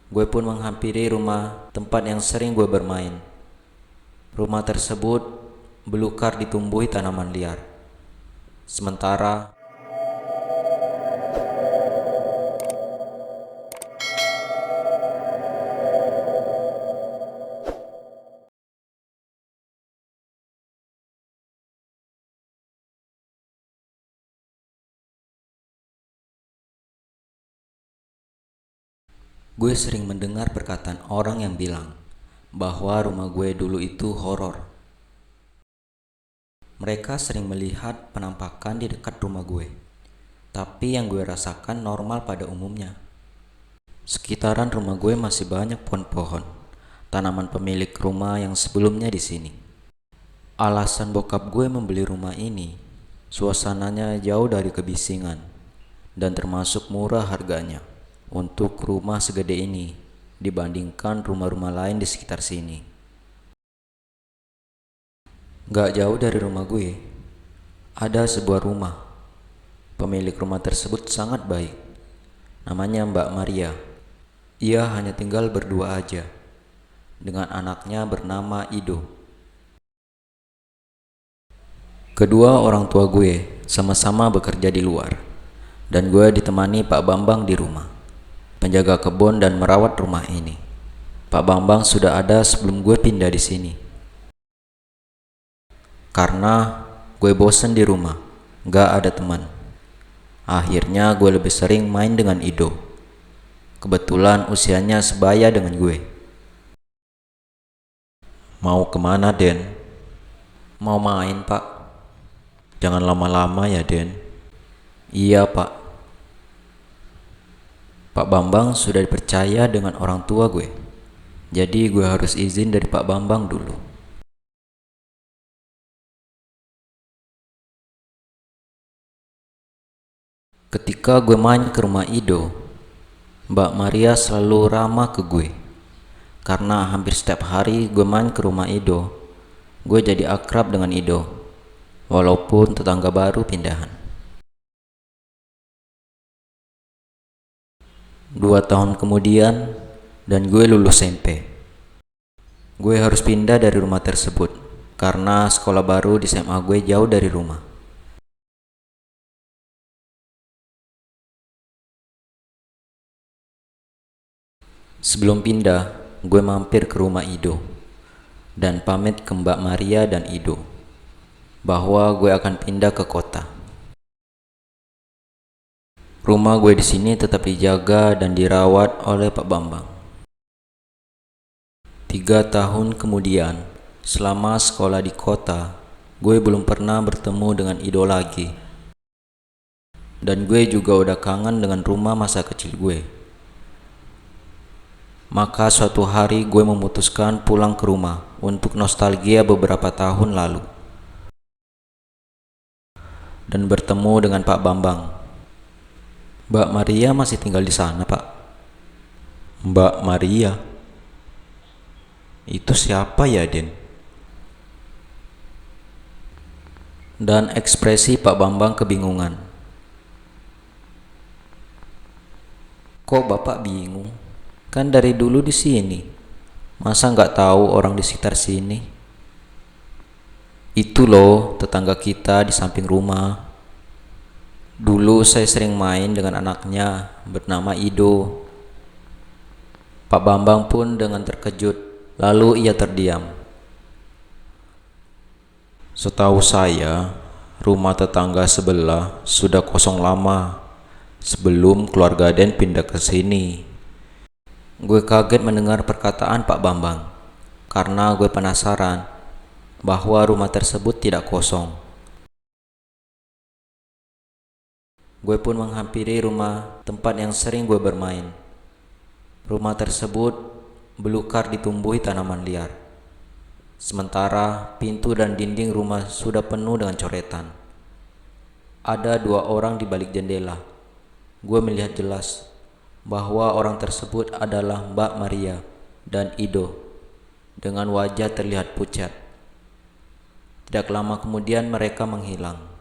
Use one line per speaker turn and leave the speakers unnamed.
Gue pun menghampiri rumah tempat yang sering gue bermain. Rumah tersebut belukar ditumbuhi tanaman liar. Sementara gue sering mendengar perkataan orang yang bilang bahwa rumah gue dulu itu horor. Mereka sering melihat penampakan di dekat rumah gue, tapi yang gue rasakan normal pada umumnya. Sekitaran rumah gue masih banyak pohon-pohon, tanaman pemilik rumah yang sebelumnya di sini. Alasan bokap gue membeli rumah ini, suasananya jauh dari kebisingan dan termasuk murah harganya untuk rumah segede ini dibandingkan rumah-rumah lain di sekitar sini. Gak jauh dari rumah gue, ada sebuah rumah. Pemilik rumah tersebut sangat baik. Namanya Mbak Maria. Ia hanya tinggal berdua aja, dengan anaknya bernama Ido. Kedua orang tua gue sama-sama bekerja di luar, dan gue ditemani Pak Bambang di rumah, penjaga kebun dan merawat rumah ini. Pak Bambang sudah ada sebelum gue pindah di sini. Karena gue bosen di rumah, gak ada teman. Akhirnya gue lebih sering main dengan Ido. Kebetulan usianya sebaya dengan gue. Mau kemana, Den? Mau main, Pak. Jangan lama-lama ya, Den. Iya, Pak. Pak Bambang sudah dipercaya dengan orang tua gue. Jadi gue harus izin dari Pak Bambang dulu. Ketika gue main ke rumah Ido, Mbak Maria selalu ramah ke gue. Karena hampir setiap hari gue main ke rumah Ido, gue jadi akrab dengan Ido, walaupun tetangga baru pindahan. 2 tahun kemudian, dan gue lulus SMP. Gue harus pindah dari rumah tersebut, karena sekolah baru di SMA gue jauh dari rumah. Sebelum pindah, gue mampir ke rumah Ido dan pamit ke Mbak Maria dan Ido bahwa gue akan pindah ke kota. Rumah gue di sini tetap dijaga dan dirawat oleh Pak Bambang. 3 tahun kemudian, selama sekolah di kota, gue belum pernah bertemu dengan Ido lagi. Dan gue juga udah kangen dengan rumah masa kecil gue. Maka suatu hari gue memutuskan pulang ke rumah untuk nostalgia beberapa tahun lalu dan bertemu dengan Pak Bambang. Mbak Maria masih tinggal di sana, Pak. Mbak Maria? Itu siapa ya, Den? Dan ekspresi Pak Bambang kebingungan. Kok Bapak bingung? Kan dari dulu di sini. Masa nggak tahu orang di sekitar sini? Itu loh tetangga kita di samping rumah. Dulu saya sering main dengan anaknya bernama Ido. Pak Bambang pun dengan terkejut, lalu ia terdiam. Setahu saya, rumah tetangga sebelah sudah kosong lama sebelum keluarga Den pindah ke sini. Gue kaget mendengar perkataan Pak Bambang karena gue penasaran bahwa rumah tersebut tidak kosong. Gue pun menghampiri rumah tempat yang sering gue bermain. Rumah tersebut belukar ditumbuhi tanaman liar. Sementara pintu dan dinding rumah sudah penuh dengan coretan. Ada 2 orang di balik jendela. Gue melihat jelas bahwa orang tersebut adalah Mbak Maria dan Ido dengan wajah terlihat pucat. Tidak lama kemudian mereka menghilang.